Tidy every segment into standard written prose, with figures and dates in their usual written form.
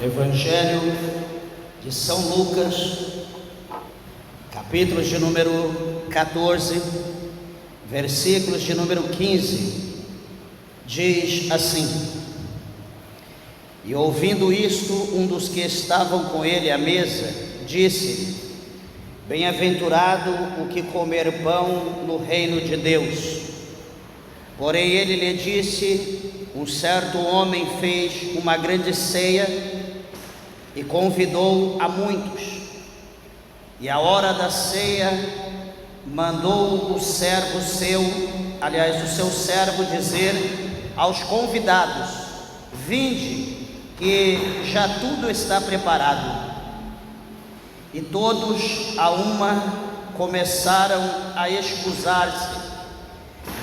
Evangelho de São Lucas, capítulo de número 14, versículos de número 15, diz assim: E ouvindo isto, um dos que estavam com ele à mesa, disse: Bem-aventurado o que comer pão no reino de Deus. Porém ele lhe disse: Um certo homem fez uma grande ceia e convidou a muitos. E a hora da ceia mandou o servo seu, o seu servo dizer aos convidados: Vinde, que já tudo está preparado. E todos a uma começaram a escusar-se.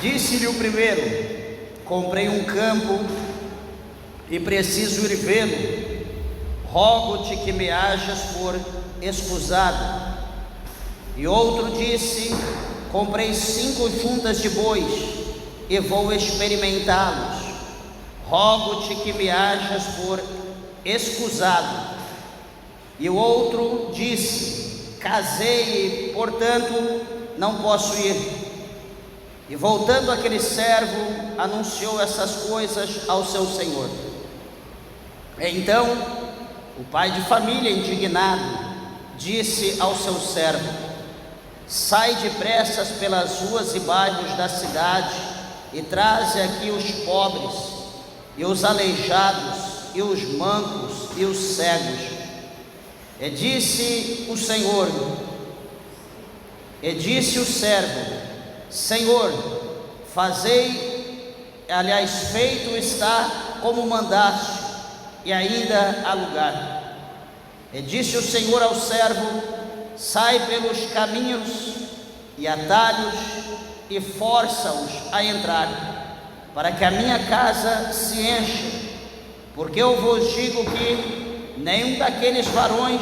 Disse-lhe o primeiro: Comprei um campo e preciso ir vê-lo. Rogo-te que me hajas por escusado. E outro disse: Comprei 5 juntas de bois e vou experimentá-los. Rogo-te que me hajas por escusado. E o outro disse: Casei, portanto não posso ir. E voltando aquele servo, anunciou essas coisas ao seu senhor. Então o pai de família, indignado, disse ao seu servo: Sai depressa pelas ruas e bairros da cidade e traze aqui os pobres, e os aleijados, e os mancos, e os cegos. E disse o servo: Senhor, feito está como mandaste, e ainda há lugar. E disse o Senhor ao servo: Sai pelos caminhos e atalhos e força-os a entrar, para que a minha casa se encha, porque eu vos digo que nenhum daqueles varões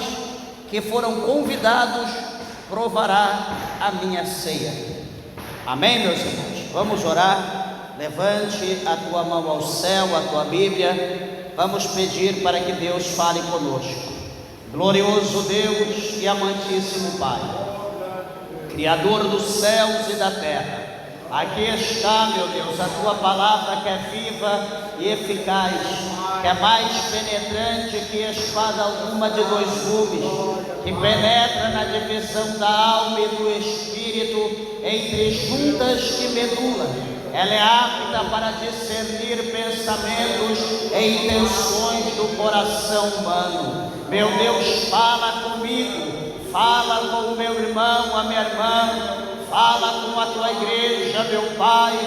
que foram convidados provará a minha ceia. Amém, meus irmãos? Vamos orar. Levante a tua mão ao céu, a tua Bíblia. Vamos pedir para que Deus fale conosco. Glorioso Deus e amantíssimo Pai, Criador dos céus e da terra, aqui está, meu Deus, a tua palavra que é viva e eficaz, que é mais penetrante que espada alguma de 2 gumes, que penetra na divisão da alma e do espírito, entre juntas e medula. Ela é apta para discernir pensamentos e intenções do coração humano. Meu Deus, fala comigo, fala com o meu irmão, a minha irmã, fala com a tua igreja, meu Pai,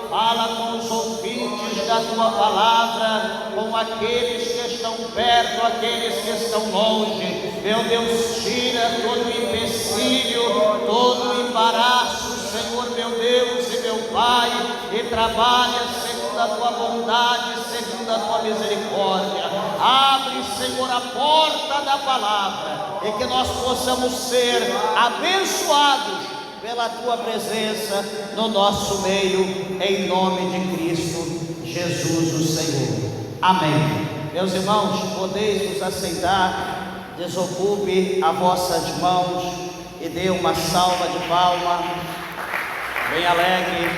fala com os ouvintes da tua palavra, com aqueles que estão perto, aqueles que estão longe. Meu Deus, tira todo o empecilho, todo o embaraço, Senhor, meu Deus e meu Pai, e trabalha segundo a tua bondade, segundo a tua misericórdia. Abre, Senhor, a porta da palavra, e que nós possamos ser abençoados pela tua presença no nosso meio, em nome de Cristo Jesus, o Senhor. Amém. Meus irmãos, podeis nos assentar, desocupe as vossas mãos e dê uma salva de palma bem alegre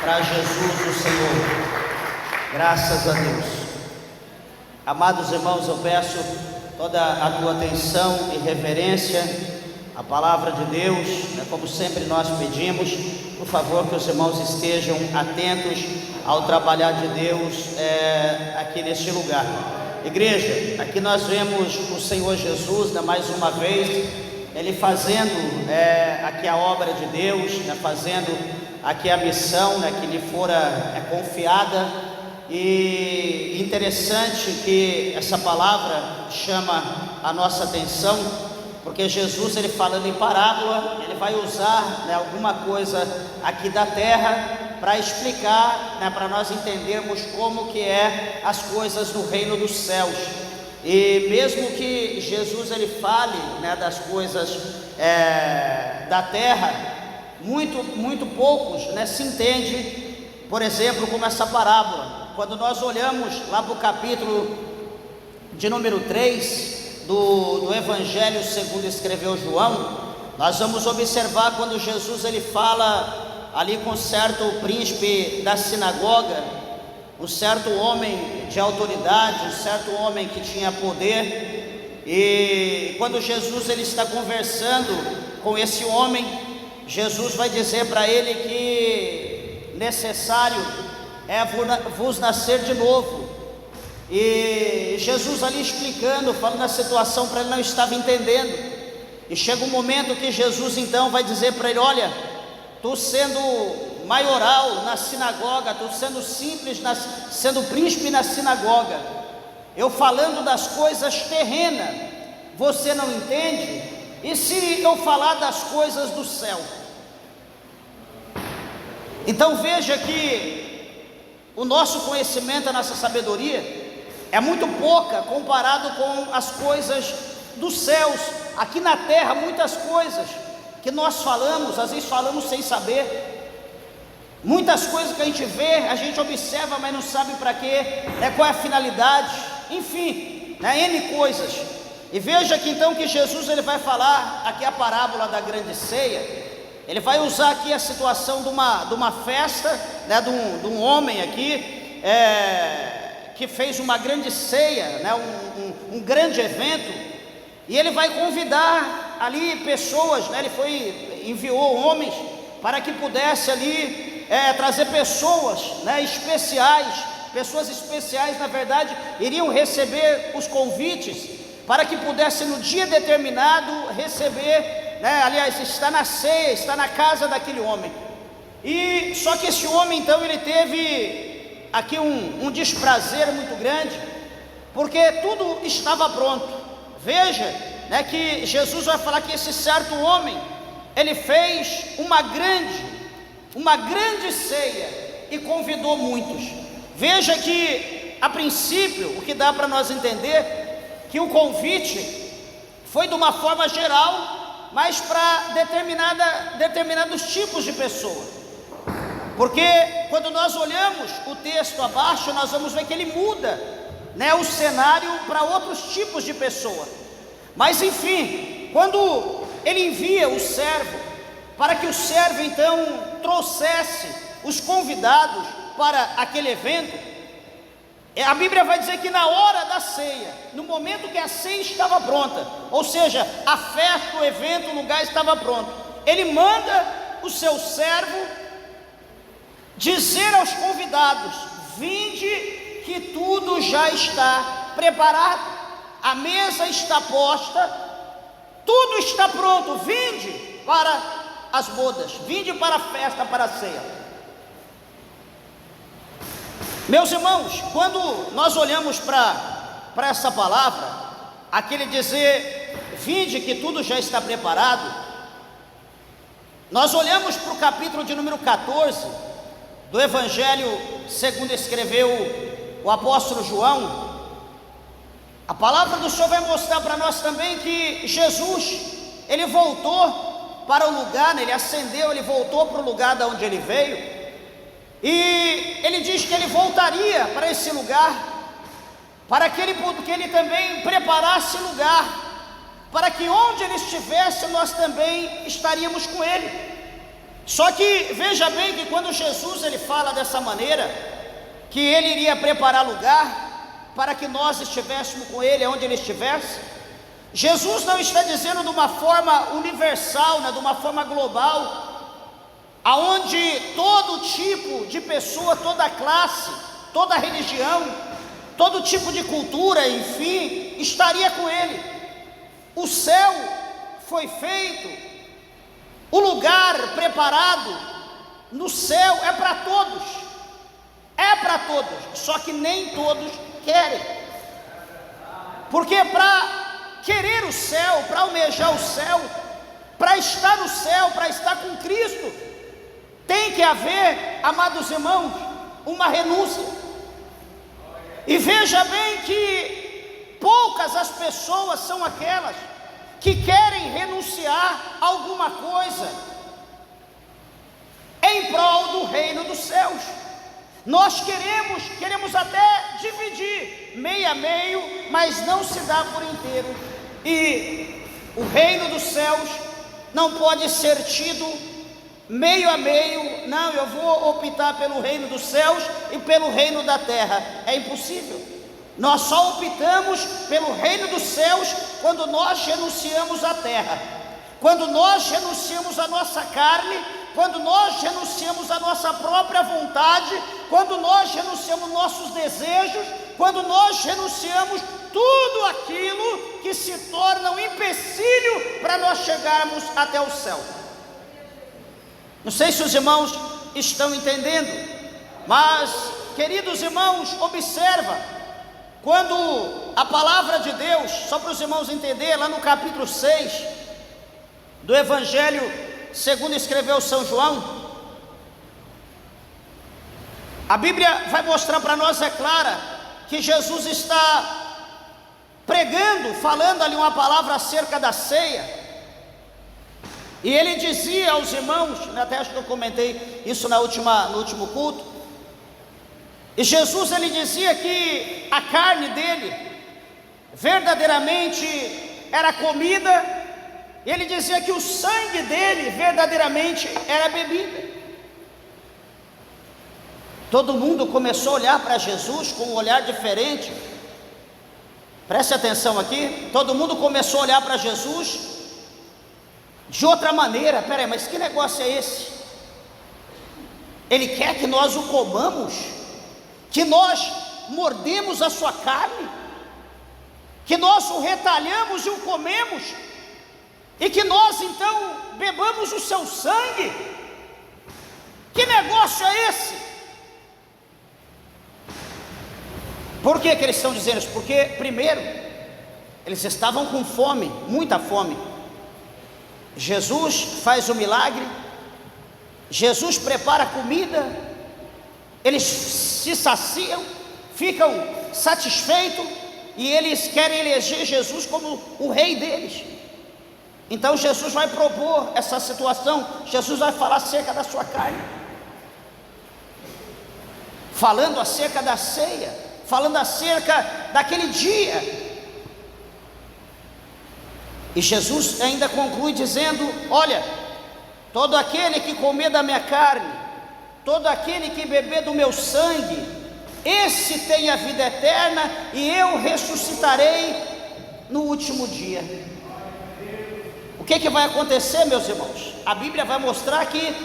para Jesus, o Senhor. Graças a Deus. Amados irmãos, eu peço toda a tua atenção e reverência à palavra de Deus, como sempre nós pedimos. Por favor, que os irmãos estejam atentos ao trabalhar de Deus aqui neste lugar. Igreja, aqui nós vemos o Senhor Jesus, mais uma vez, Ele fazendo aqui a obra de Deus, fazendo aqui a missão que lhe fora confiada. E interessante que essa palavra chama a nossa atenção, porque Jesus, ele falando em parábola, ele vai usar alguma coisa aqui da terra para explicar, para nós entendermos como que é as coisas no reino dos céus. E mesmo que Jesus ele fale das coisas da terra, muito poucos se entende, por exemplo, como essa parábola. Quando nós olhamos lá para o capítulo de número 3 do Evangelho segundo escreveu João, nós vamos observar quando Jesus ele fala ali com certo príncipe da sinagoga, um certo homem de autoridade, um certo homem que tinha poder. E quando Jesus ele está conversando com esse homem, Jesus vai dizer para ele que necessário é vos nascer de novo. E Jesus ali explicando, falando a situação para ele, não estava entendendo. E chega um momento que Jesus então vai dizer para ele: olha, tu sendo maioral na sinagoga, tu sendo simples, sendo príncipe na sinagoga, eu falando das coisas terrenas, você não entende? E se eu falar das coisas do céu? Então veja que o nosso conhecimento, a nossa sabedoria é muito pouca comparado com as coisas dos céus. Aqui na terra muitas coisas que nós falamos, às vezes falamos sem saber. Muitas coisas que a gente vê, a gente observa, mas não sabe para quê, qual é a finalidade, enfim, N coisas. E veja que então que Jesus ele vai falar aqui a parábola da grande ceia. Ele vai usar aqui a situação de uma festa, de um homem aqui, que fez uma grande ceia, um grande evento, e ele vai convidar ali pessoas, ele enviou homens para que pudesse ali trazer pessoas especiais, na verdade, iriam receber os convites, para que pudesse no dia determinado receber, aliás, está na ceia, está na casa daquele homem. E só que esse homem então ele teve aqui um desprazer muito grande, porque tudo estava pronto. Veja, que Jesus vai falar que esse certo homem, ele fez uma grande ceia e convidou muitos. Veja que a princípio o que dá para nós entender que o convite foi de uma forma geral, mas para determinados tipos de pessoa. Porque quando nós olhamos o texto abaixo, nós vamos ver que ele muda, o cenário para outros tipos de pessoa. Mas enfim, quando ele envia o servo, para que o servo então trouxesse os convidados para aquele evento, a Bíblia vai dizer que na hora da ceia, no momento que a ceia estava pronta, ou seja, a festa, o evento, o lugar estava pronto, ele manda o seu servo dizer aos convidados: vinde que tudo já está preparado, a mesa está posta, tudo está pronto, vinde para as bodas, vinde para a festa, para a ceia. Meus irmãos, quando nós olhamos para essa palavra, aquele dizer, vinde que tudo já está preparado, nós olhamos para o capítulo de número 14, do Evangelho segundo escreveu o apóstolo João. A palavra do Senhor vai mostrar para nós também que Jesus, ele voltou para o lugar, ele ascendeu, ele voltou para o lugar de onde ele veio. E ele diz que ele voltaria para esse lugar, para que ele também preparasse lugar, para que onde ele estivesse, nós também estaríamos com ele. Só que veja bem que quando Jesus ele fala dessa maneira, que ele iria preparar lugar, para que nós estivéssemos com ele onde ele estivesse, Jesus não está dizendo de uma forma universal, de uma forma global, aonde todo tipo de pessoa, toda classe, toda religião, todo tipo de cultura, enfim, estaria com ele. O céu foi feito, o lugar preparado no céu é para todos, só que nem todos querem, porque para querer o céu, para almejar o céu, para estar no céu, para estar com Cristo, tem que haver, amados irmãos, uma renúncia. E veja bem que poucas as pessoas são aquelas que querem renunciar a alguma coisa em prol do reino dos céus. Nós queremos até dividir meio a meio, mas não se dá por inteiro. E o reino dos céus não pode ser tido meio a meio. Não, eu vou optar pelo reino dos céus e pelo reino da terra. É impossível. Nós só optamos pelo reino dos céus quando nós renunciamos à terra, quando nós renunciamos à nossa carne, quando nós renunciamos à nossa própria vontade, quando nós renunciamos nossos desejos, quando nós renunciamos tudo aquilo que se torna um empecilho para nós chegarmos até o céu. Não sei se os irmãos estão entendendo, mas, queridos irmãos, observa, quando a palavra de Deus, só para os irmãos entenderem, lá no capítulo 6 do Evangelho segundo escreveu São João, a Bíblia vai mostrar para nós, é clara, que Jesus está pregando, falando ali uma palavra acerca da ceia, e ele dizia aos irmãos, até acho que eu comentei isso no último culto, e Jesus ele dizia que a carne dele verdadeiramente era comida, e ele dizia que o sangue dele verdadeiramente era bebida. Todo mundo começou a olhar para Jesus com um olhar diferente. Preste atenção aqui, todo mundo começou a olhar para Jesus de outra maneira. Peraí, mas que negócio é esse? Ele quer que nós o comamos? Que nós mordemos a sua carne, que nós o retalhamos e o comemos, e que nós então bebamos o seu sangue? Que negócio é esse? Por que eles estão dizendo isso? Porque primeiro, eles estavam com fome, muita fome. Jesus faz o milagre, Jesus prepara a comida, eles se saciam, ficam satisfeitos, e eles querem eleger Jesus como o rei deles. Então Jesus vai propor essa situação, Jesus vai falar acerca da sua carne, falando acerca da ceia, falando acerca daquele dia. E Jesus ainda conclui dizendo: olha, todo aquele que comer da minha carne, todo aquele que beber do meu sangue, esse tem a vida eterna, e eu ressuscitarei no último dia. O que vai acontecer, meus irmãos? A Bíblia vai mostrar que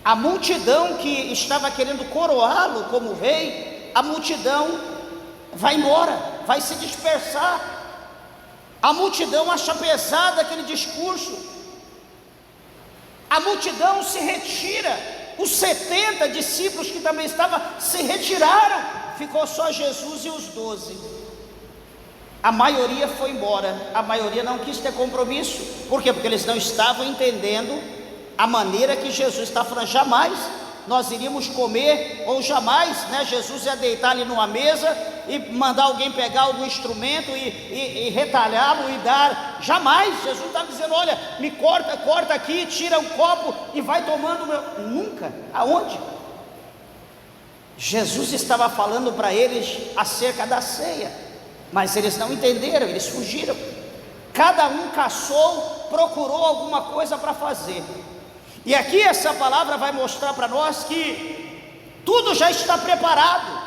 a multidão que estava querendo coroá-lo como rei, a multidão vai embora, vai se dispersar. A multidão acha pesado aquele discurso, a multidão se retira. Os 70 discípulos que também estavam se retiraram, ficou só Jesus e os 12. A maioria foi embora, a maioria não quis ter compromisso. Por quê? Porque eles não estavam entendendo a maneira que Jesus está falando. Jamais nós iríamos comer, ou jamais, Jesus ia deitar ali numa mesa e mandar alguém pegar algum instrumento e retalhá-lo e dar. Jamais. Jesus estava dizendo: olha, me corta aqui, tira um copo e vai tomando meu. Nunca. Aonde? Jesus estava falando para eles acerca da ceia, mas eles não entenderam, eles fugiram. Cada um caçou, procurou alguma coisa para fazer. E aqui essa palavra vai mostrar para nós que tudo já está preparado,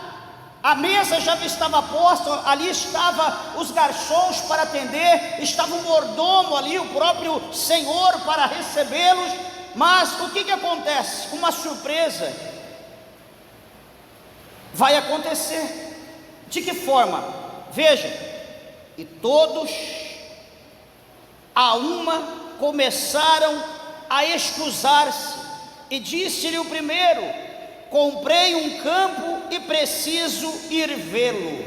a mesa já estava posta, ali estavam os garçons para atender, estava o mordomo ali, o próprio Senhor para recebê-los. Mas o que acontece? Uma surpresa vai acontecer. De que forma? Veja, e todos a uma começaram a escusar-se, e disse-lhe o primeiro: comprei um campo e preciso ir vê-lo.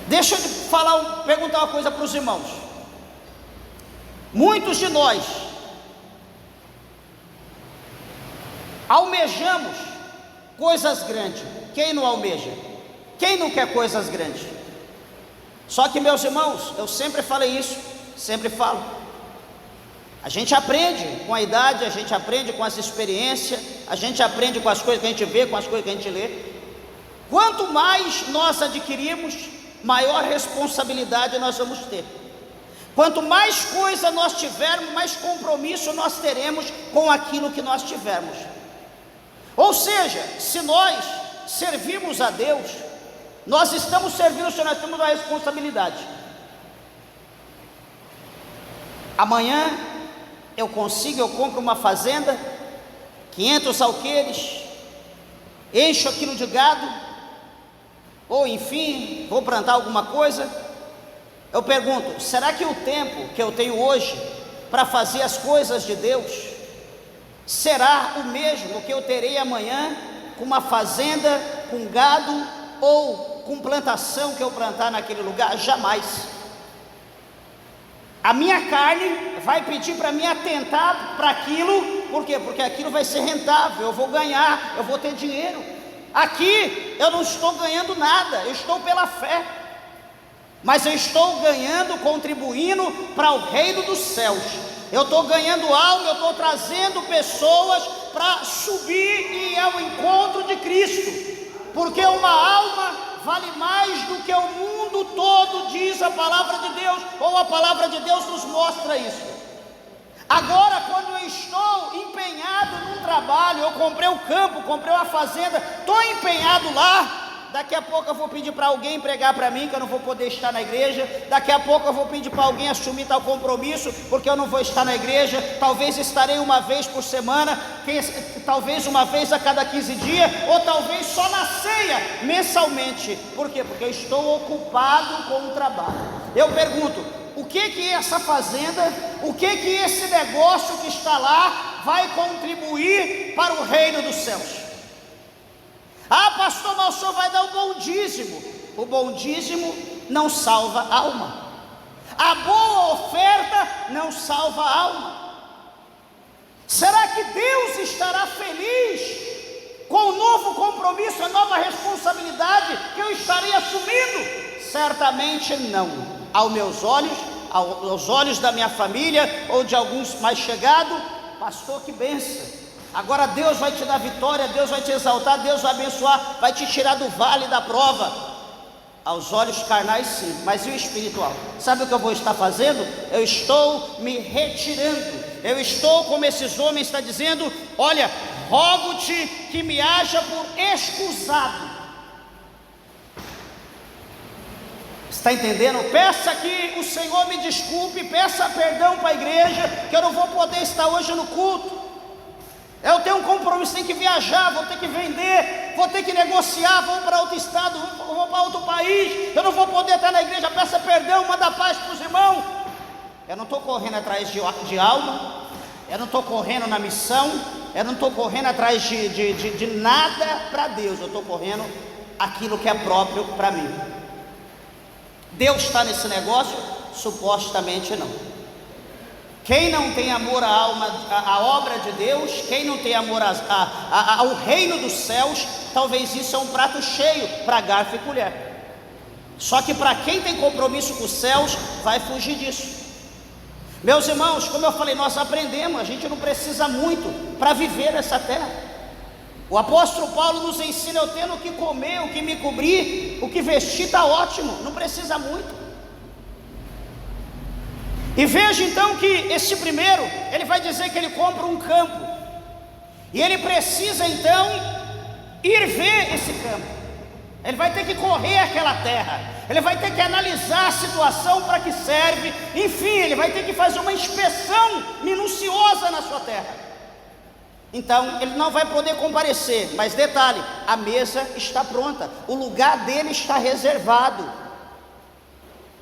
Deixa eu perguntar uma coisa para os irmãos. Muitos de nós almejamos coisas grandes. Quem não almeja? Quem não quer coisas grandes? Só que, meus irmãos, eu sempre falei isso, sempre falo, a gente aprende com a idade, a gente aprende com as experiências, a gente aprende com as coisas que a gente vê, com as coisas que a gente lê. Quanto mais nós adquirimos, maior responsabilidade nós vamos ter. Quanto mais coisa nós tivermos, mais compromisso nós teremos com aquilo que nós tivermos. Ou seja, se nós servimos a Deus, nós estamos servindo, se nós temos uma responsabilidade. Amanhã eu compro uma fazenda, 500 alqueires, encho aquilo de gado, ou enfim, vou plantar alguma coisa. Eu pergunto, será que o tempo que eu tenho hoje para fazer as coisas de Deus será o mesmo que eu terei amanhã com uma fazenda, com gado ou com plantação que eu plantar naquele lugar? Jamais. A minha carne vai pedir para mim atentar para aquilo. Por quê? Porque aquilo vai ser rentável, eu vou ganhar, eu vou ter dinheiro. Aqui eu não estou ganhando nada, eu estou pela fé, mas eu estou ganhando, contribuindo para o reino dos céus. Eu estou ganhando algo, eu estou trazendo pessoas para subir e ir ao encontro de Cristo, porque uma alma vale mais do que o mundo todo, diz a palavra de Deus, ou a palavra de Deus nos mostra isso. Agora, quando eu estou empenhado num trabalho, eu comprei um campo, comprei uma fazenda, estou empenhado lá. Daqui a pouco eu vou pedir para alguém pregar para mim, que eu não vou poder estar na igreja. Daqui a pouco eu vou pedir para alguém assumir tal compromisso, porque eu não vou estar na igreja. Talvez estarei uma vez por semana, talvez uma vez a cada 15 dias, ou talvez só na ceia, mensalmente. Por quê? Porque eu estou ocupado com o trabalho. Eu pergunto, o que é essa fazenda, o que esse negócio que está lá vai contribuir para o reino dos céus? Ah, pastor, mas o senhor vai dar o bom dízimo. O bom dízimo não salva a alma. A boa oferta não salva a alma. Será que Deus estará feliz com o novo compromisso, a nova responsabilidade que eu estarei assumindo? Certamente não. Aos meus olhos, aos olhos da minha família ou de alguns mais chegados, pastor, que bênção. Agora Deus vai te dar vitória, Deus vai te exaltar, Deus vai abençoar, vai te tirar do vale da prova. Aos olhos carnais sim, mas e o espiritual? Sabe o que eu vou estar fazendo? Eu estou me retirando. Eu estou, como esses homens estão dizendo, olha, rogo-te que me haja por escusado. Está entendendo? Peça que o Senhor me desculpe, peça perdão para a igreja, que eu não vou poder estar hoje no culto. Eu tenho um compromisso, tenho que viajar, vou ter que vender, vou ter que negociar, vou para outro estado, vou para outro país, eu não vou poder estar na igreja, peça perdão, manda paz para os irmãos. Eu não estou correndo atrás de alma, eu não estou correndo na missão, eu não estou correndo atrás de nada para Deus, eu estou correndo aquilo que é próprio para mim. Deus está nesse negócio? Supostamente não. Quem não tem amor à alma, à obra de Deus, quem não tem amor ao reino dos céus, talvez isso é um prato cheio para garfo e colher. Só que para quem tem compromisso com os céus, vai fugir disso. Meus irmãos, como eu falei, nós aprendemos, a gente não precisa muito para viver nessa terra. O apóstolo Paulo nos ensina, eu tendo o que comer, o que me cobrir, o que vestir, está ótimo, não precisa muito. E veja então que esse primeiro, ele vai dizer que ele compra um campo, e ele precisa então ir ver esse campo, ele vai ter que correr aquela terra, ele vai ter que analisar a situação para que serve, enfim, ele vai ter que fazer uma inspeção minuciosa na sua terra. Então ele não vai poder comparecer, mas detalhe, a mesa está pronta, o lugar dele está reservado.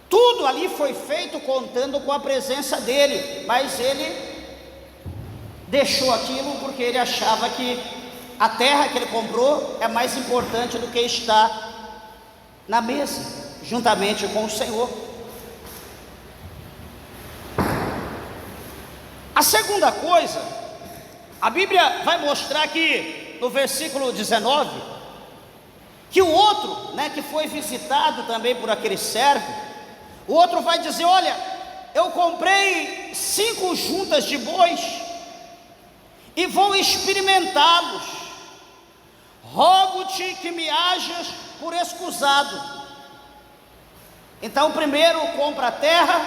Tudo ali foi feito contando com a presença dele, mas ele deixou aquilo porque ele achava que a terra que ele comprou é mais importante do que estar na mesa, juntamente com o Senhor. A segunda coisa, a Bíblia vai mostrar aqui no versículo 19, que o outro, que foi visitado também por aquele servo, o outro vai dizer, olha, eu comprei 5 juntas de bois, e vou experimentá-los, rogo-te que me hajas por escusado. Então o primeiro compra a terra,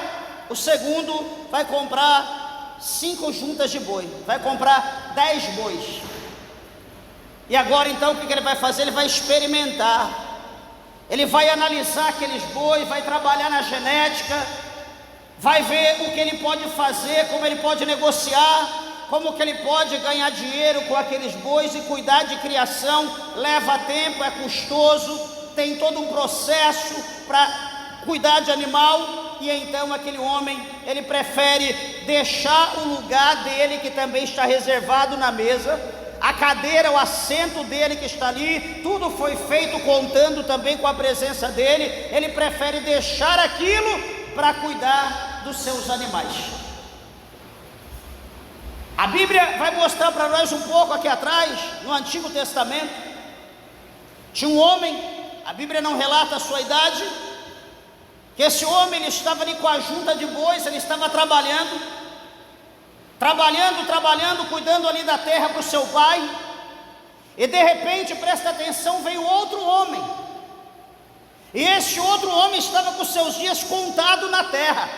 o segundo vai comprar 5 juntas de boi, vai comprar 10 bois. E agora então o que ele vai fazer? Ele vai experimentar, ele vai analisar aqueles bois, vai trabalhar na genética, vai ver o que ele pode fazer, como ele pode negociar, como que ele pode ganhar dinheiro com aqueles bois. E cuidar de criação leva tempo, é custoso, tem todo um processo para cuidar de animal. E então aquele homem, ele prefere deixar o lugar dele, que também está reservado na mesa, a cadeira, o assento dele que está ali, tudo foi feito contando também com a presença dele. Ele prefere deixar aquilo para cuidar dos seus animais. A Bíblia vai mostrar para nós um pouco aqui atrás, no Antigo Testamento, tinha um homem, a Bíblia não relata a sua idade, que esse homem, ele estava ali com a junta de bois, ele estava trabalhando, cuidando ali da terra para o seu pai, e de repente, presta atenção, veio outro homem, e esse outro homem estava com seus dias contados na terra,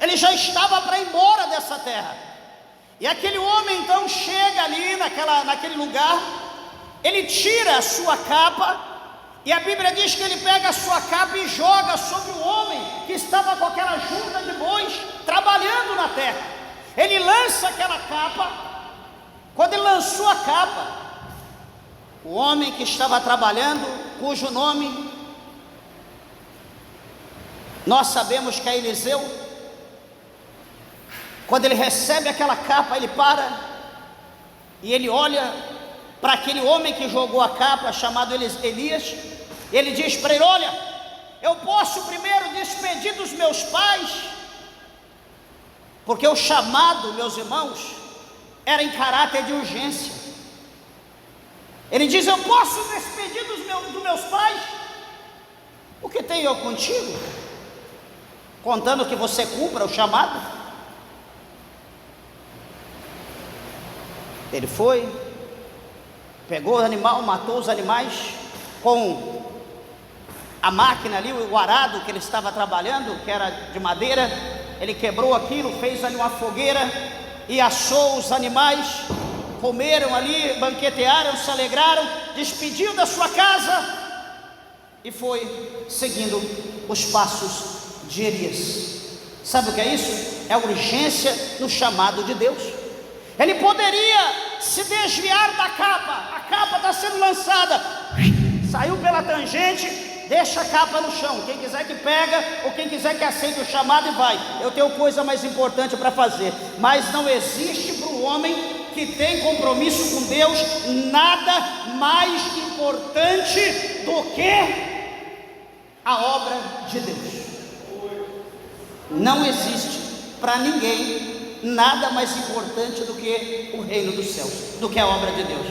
ele já estava para ir embora dessa terra. E aquele homem então chega ali naquele lugar, ele tira a sua capa, e a Bíblia diz que ele pega a sua capa e joga sobre o homem que estava com aquela junta de bois, trabalhando na terra. Ele lança aquela capa. Quando ele lançou a capa, o homem que estava trabalhando, cujo nome nós sabemos que é Eliseu, quando ele recebe aquela capa, ele para e ele olha para aquele homem que jogou a capa, chamado Elias. Ele diz para ele: olha, eu posso primeiro despedir dos meus pais, porque o chamado, meus irmãos, era em caráter de urgência. Ele diz: eu posso despedir dos meus pais? O que tenho eu contigo? Contando que você cumpra o chamado. Ele foi, pegou o animal, matou os animais com a máquina ali, o arado que ele estava trabalhando, que era de madeira. Ele quebrou aquilo, fez ali uma fogueira e assou os animais, comeram ali, banquetearam, se alegraram, despediu da sua casa e foi seguindo os passos de Elias. Sabe o que é isso? É urgência no chamado de Deus. Ele poderia se desviar da capa, a capa está sendo lançada, saiu pela tangente, deixa a capa no chão, quem quiser que pega, ou quem quiser que aceite o chamado e vai, eu tenho coisa mais importante para fazer. Mas não existe para o homem que tem compromisso com Deus nada mais importante do que a obra de Deus. Não existe para ninguém nada mais importante do que o reino dos céus, do que a obra de Deus.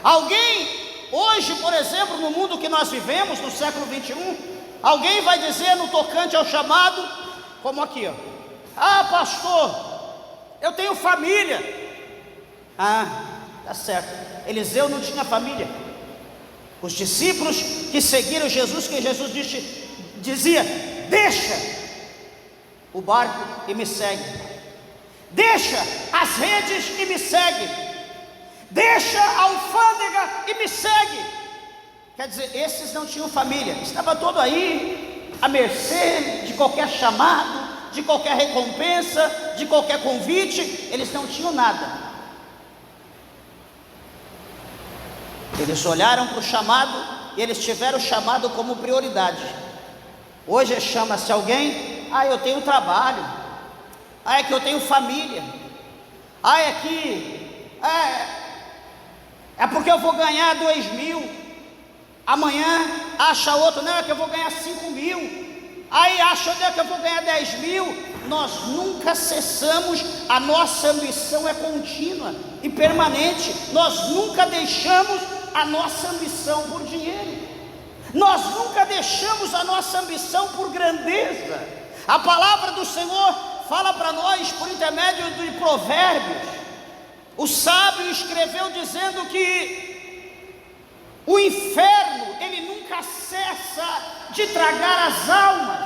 Alguém hoje, por exemplo, no mundo que nós vivemos, no século 21, alguém vai dizer no tocante ao chamado, como aqui, ó: ah, pastor, eu tenho família. Ah, tá certo, Eliseu não tinha família. Os discípulos que seguiram Jesus, que Jesus dizia: deixa o barco e me segue. Deixa as redes e me segue. Deixa a alfândega e me segue. Quer dizer, esses não tinham família, estava todo aí à mercê de qualquer chamado, de qualquer recompensa, de qualquer convite. Eles não tinham nada. Eles olharam para o chamado e eles tiveram o chamado como prioridade. Hoje chama-se alguém: ah, eu tenho trabalho, ah, é que eu tenho família, ah, é que é porque eu vou ganhar 2.000, amanhã acha outro: não, é que eu vou ganhar 5.000, aí acha que eu vou ganhar 10.000. Nós nunca cessamos, a nossa ambição é contínua e permanente. Nós nunca deixamos a nossa ambição por dinheiro, nós nunca deixamos a nossa ambição por grandeza. A palavra do Senhor fala para nós por intermédio de Provérbios. O sábio escreveu dizendo que O inferno, ele nunca cessa de tragar as almas,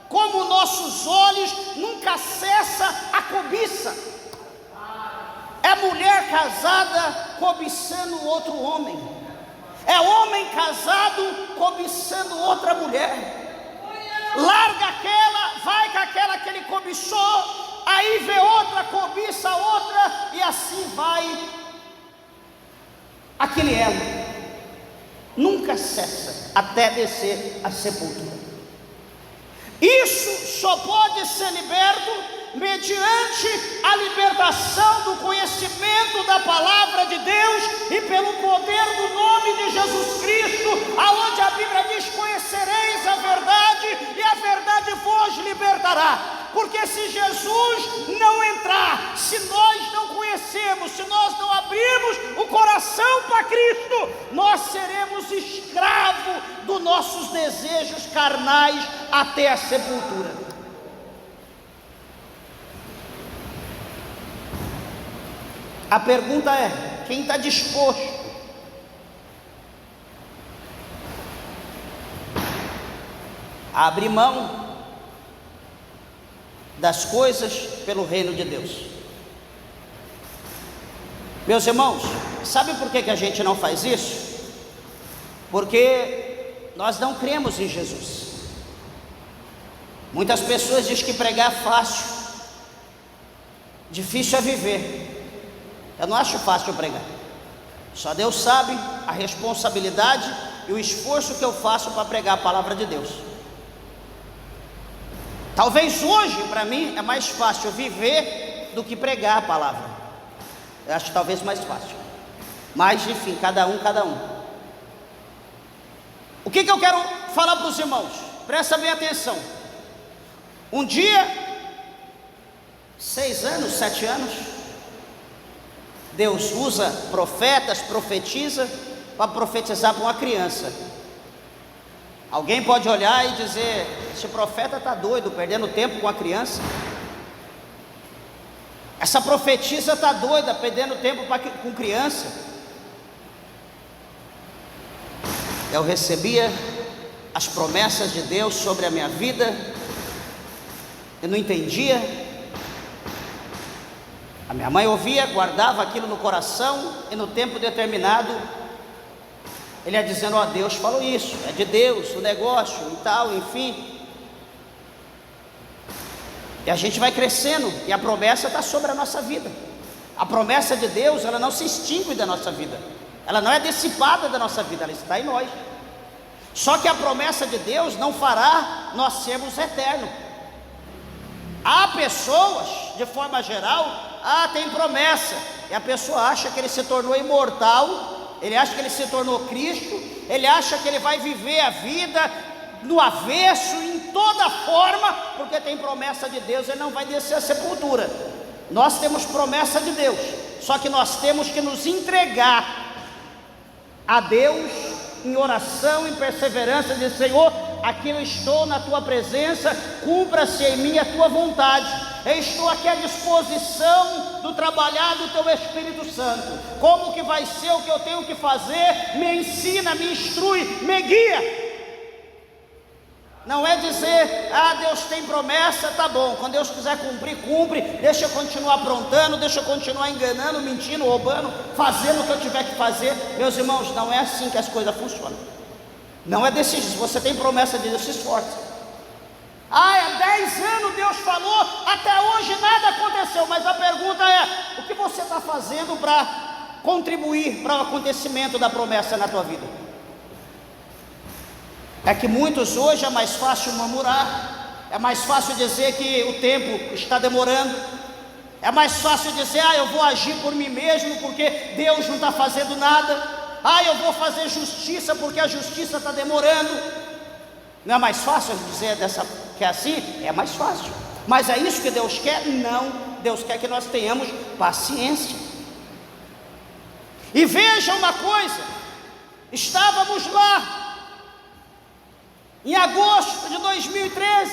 como nossos olhos nunca cessa a cobiça. É mulher casada cobiçando outro homem, é homem casado cobiçando outra mulher. Larga aquela, vai com aquela que ele cobiçou, aí vê outra, cobiça outra, e assim vai aquele elo. Nunca cessa até descer a sepultura. Isso só pode ser liberto mediante a libertação do conhecimento da palavra de Deus e pelo poder do nome de Jesus Cristo, aonde a Bíblia diz: conhecereis a verdade e a verdade vos libertará. Porque se Jesus não entrar, se nós não conhecemos, se nós não abrirmos o coração para Cristo, nós seremos escravos dos nossos desejos carnais até a sepultura. A pergunta é: quem está disposto a abrir mão das coisas pelo reino de Deus? Meus irmãos, sabe por que a gente não faz isso? Porque nós não cremos em Jesus. Muitas pessoas dizem que pregar é fácil, difícil é viver. Eu não acho fácil pregar. Só Deus sabe a responsabilidade e o esforço que eu faço para pregar a palavra de Deus. Talvez hoje, para mim, é mais fácil viver do que pregar a palavra. Eu acho talvez mais fácil. Mas, enfim, cada um. O que eu quero falar para os irmãos? Presta bem atenção. Um dia, 6 anos, 7 anos, Deus usa profetas, profetiza, para profetizar para uma criança. Alguém pode olhar e dizer: esse profeta está doido, perdendo tempo com a criança. Essa profetisa está doida, perdendo tempo com criança. Eu recebia as promessas de Deus sobre a minha vida, eu não entendia. A minha mãe ouvia, guardava aquilo no coração, e no tempo determinado ele ia dizendo: ó, Deus falou isso, é de Deus o negócio e tal, enfim. E a gente vai crescendo, e a promessa está sobre a nossa vida. A promessa de Deus, ela não se extingue da nossa vida, ela não é dissipada da nossa vida, ela está em nós. Só que a promessa de Deus não fará nós sermos eternos. Há pessoas, de forma geral, tem promessa, e a pessoa acha que ele se tornou imortal, ele acha que ele se tornou Cristo, ele acha que ele vai viver a vida no avesso, em toda forma, porque tem promessa de Deus, ele não vai descer a sepultura. Nós temos promessa de Deus, só que nós temos que nos entregar a Deus em oração, em perseverança, dizer: Senhor, aqui eu estou na tua presença, cumpra-se em mim a tua vontade. Eu estou aqui à disposição do trabalhar do teu Espírito Santo. Como que vai ser o que eu tenho que fazer? Me ensina, me instrui, me guia. Não é dizer: Deus tem promessa, tá bom, quando Deus quiser cumprir, cumpre, deixa eu continuar aprontando, deixa eu continuar enganando, mentindo, roubando, fazendo o que eu tiver que fazer. Meus irmãos, não é assim que as coisas funcionam. Não é desse jeito. Se você tem promessa de Deus, se esforce. Há 10 anos Deus falou, até hoje nada aconteceu. Mas a pergunta é: o que você está fazendo para contribuir para o acontecimento da promessa na tua vida? É que muitos hoje é mais fácil murmurar, é mais fácil dizer que o tempo está demorando, é mais fácil dizer: eu vou agir por mim mesmo porque Deus não está fazendo nada, eu vou fazer justiça porque a justiça está demorando. Não é mais fácil dizer que é assim? É mais fácil. Mas é isso que Deus quer? Não. Deus quer que nós tenhamos paciência. E veja uma coisa: estávamos lá em agosto de 2013,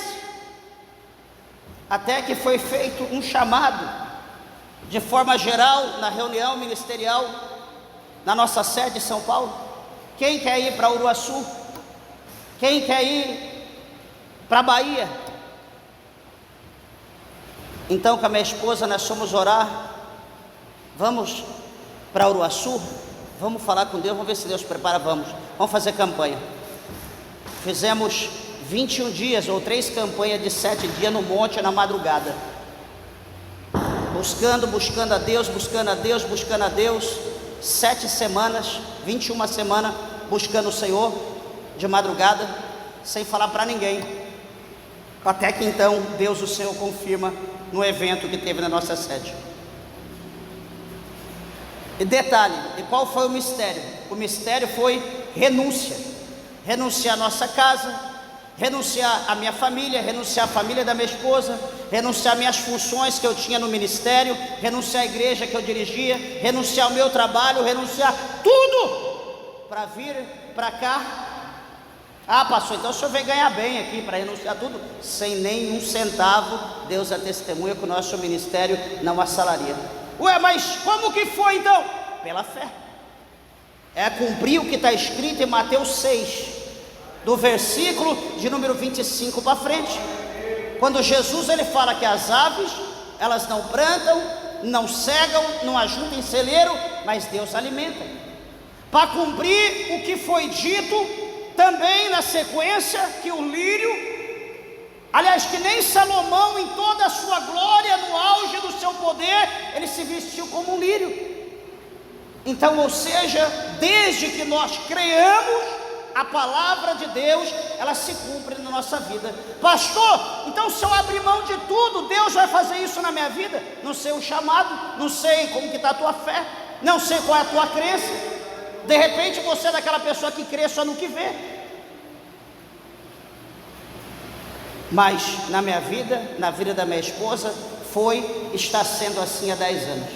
até que foi feito um chamado de forma geral na reunião ministerial na nossa sede em São Paulo. Quem quer ir para Uruaçu? Quem quer ir para a Bahia? Então, com a minha esposa, nós fomos orar. Vamos para Uruaçu? Vamos falar com Deus, vamos ver se Deus prepara. Vamos fazer campanha. Fizemos 21 dias ou 3 campanhas de 7 dias no monte na madrugada, buscando a Deus, buscando a Deus. 7 semanas, 21 semanas buscando o Senhor de madrugada, sem falar para ninguém, até que então Deus, o Senhor, confirma no evento que teve na nossa sede. E detalhe, e qual foi o mistério? O mistério foi renúncia. Renunciar a nossa casa, renunciar a minha família, renunciar a família da minha esposa, renunciar minhas funções que eu tinha no ministério, renunciar a igreja que eu dirigia, renunciar ao meu trabalho, renunciar tudo para vir para cá. Ah, pastor, então o senhor veio ganhar bem aqui para renunciar tudo? Sem nenhum centavo. Deus é testemunha que o nosso ministério não assalaria. Ué, mas como que foi então? Pela fé. É cumprir o que está escrito em Mateus 6, do versículo de número 25 para frente, quando Jesus ele fala que as aves, elas não plantam, não cegam, não ajuntam em celeiro, mas Deus alimenta. Para cumprir o que foi dito também na sequência, que o lírio, aliás, que nem Salomão em toda a sua glória, no auge do seu poder, ele se vestiu como um lírio. Então, ou seja, desde que nós creamos, a palavra de Deus, ela se cumpre na nossa vida. Pastor, então se eu abrir mão de tudo, Deus vai fazer isso na minha vida? Não sei o chamado, não sei como que está a tua fé, não sei qual é a tua crença. De repente você é daquela pessoa que crê só no que vê. Mas na minha vida, na vida da minha esposa, está sendo assim há 10 anos.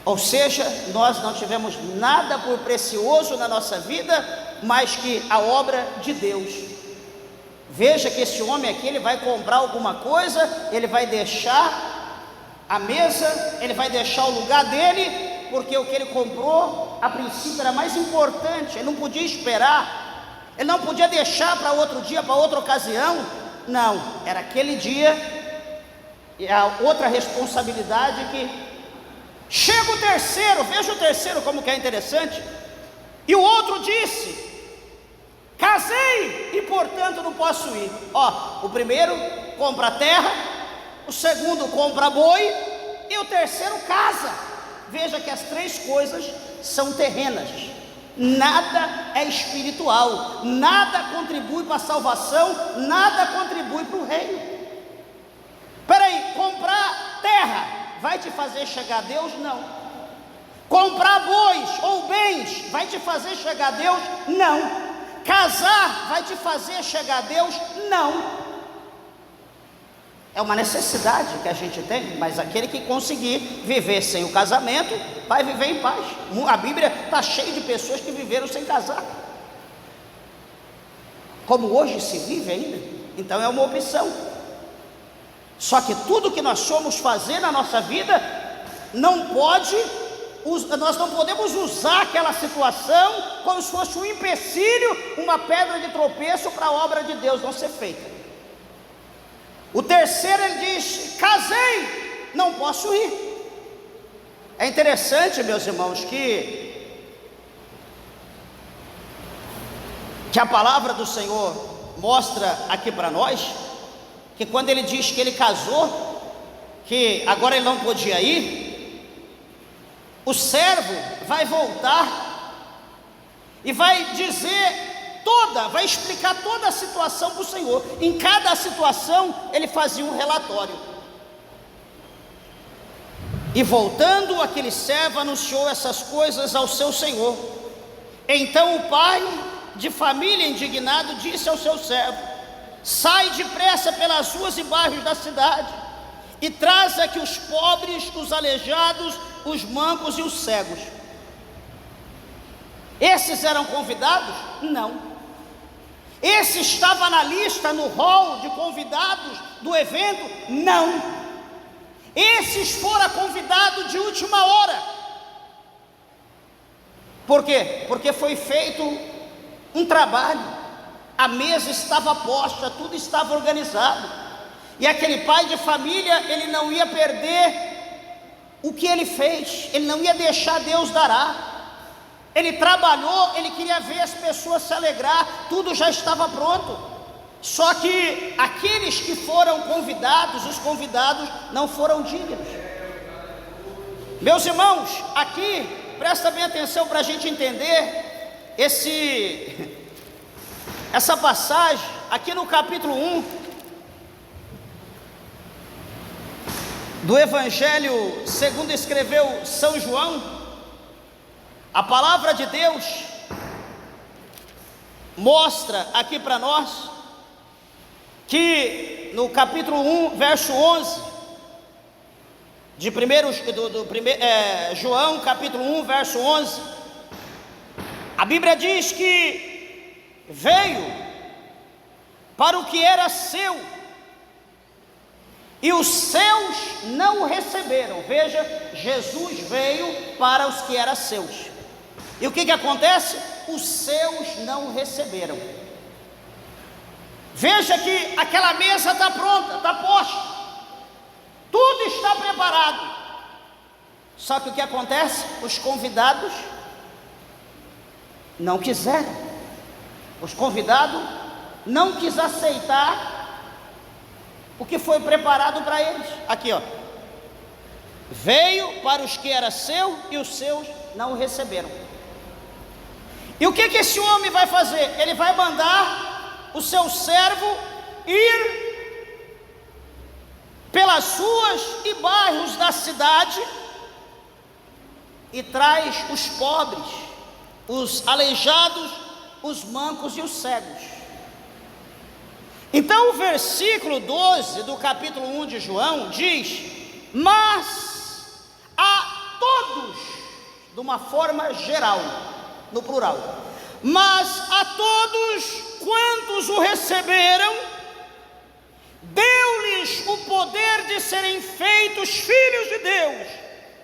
Ou seja, nós não tivemos nada por precioso na nossa vida, mais que a obra de Deus. Veja que esse homem aqui, ele vai comprar alguma coisa, ele vai deixar a mesa, ele vai deixar o lugar dele, porque o que ele comprou, a princípio era mais importante, ele não podia esperar, ele não podia deixar para outro dia, para outra ocasião, não, era aquele dia. E a outra responsabilidade que chega o terceiro, veja o terceiro como que é interessante. E o outro disse: casei e portanto não posso ir. O primeiro compra terra, o segundo compra boi e o terceiro casa. Veja que as 3 coisas são terrenas, nada é espiritual, nada contribui para a salvação, nada contribui para o reino. Peraí, comprar terra vai te fazer chegar a Deus? Não. Comprar bois ou bens vai te fazer chegar a Deus? Não. Casar vai te fazer chegar a Deus? Não. É uma necessidade que a gente tem, mas aquele que conseguir viver sem o casamento, vai viver em paz. A Bíblia está cheia de pessoas que viveram sem casar, como hoje se vive ainda. Então é uma opção. Só que tudo que nós somos fazer na nossa vida, nós não podemos usar aquela situação como se fosse um empecilho, uma pedra de tropeço para a obra de Deus não ser feita. O terceiro, ele diz: casei, não posso ir. É interessante, meus irmãos, que a palavra do Senhor mostra aqui para nós, que quando ele diz que ele casou, que agora ele não podia ir, o servo vai voltar e vai vai explicar toda a situação para o Senhor. Em cada situação ele fazia um relatório. E voltando, aquele servo anunciou essas coisas ao seu senhor. Então o pai de família, indignado, disse ao seu servo: sai depressa pelas ruas e bairros da cidade e traz aqui os pobres, os aleijados, os mancos e os cegos. Esses eram convidados? Não. Esse estava na lista, no hall de convidados do evento? Não. Esses foram convidados de última hora. Por quê? Porque foi feito um trabalho, a mesa estava posta, tudo estava organizado, e aquele pai de família, ele não ia perder o que ele fez, ele não ia deixar Deus dará. Ele trabalhou, ele queria ver as pessoas se alegrar, tudo já estava pronto. Só que aqueles que foram convidados, os convidados não foram dignos. Meus irmãos, aqui, presta bem atenção para a gente entender essa passagem, aqui no capítulo 1 do Evangelho segundo escreveu São João. A palavra de Deus mostra aqui para nós que no capítulo 1, verso 11 de João, capítulo 1, verso 11, a Bíblia diz que veio para o que era seu, e os seus não o receberam. Veja, Jesus veio para os que eram seus. E o que acontece? Os seus não o receberam. Veja que aquela mesa está pronta, está posta, tudo está preparado. Só que o que acontece? Os convidados não quiseram. Os convidados não quis aceitar o que foi preparado para eles. Aqui, ó. Veio para os que era seu e os seus não o receberam. E o que esse homem vai fazer? Ele vai mandar o seu servo ir pelas ruas e bairros da cidade e traz os pobres, os aleijados, os mancos e os cegos. Então o versículo 12 do capítulo 1 de João diz: mas a todos, de uma forma geral, no plural, mas a todos quantos o receberam, deu-lhes o poder de serem feitos filhos de Deus,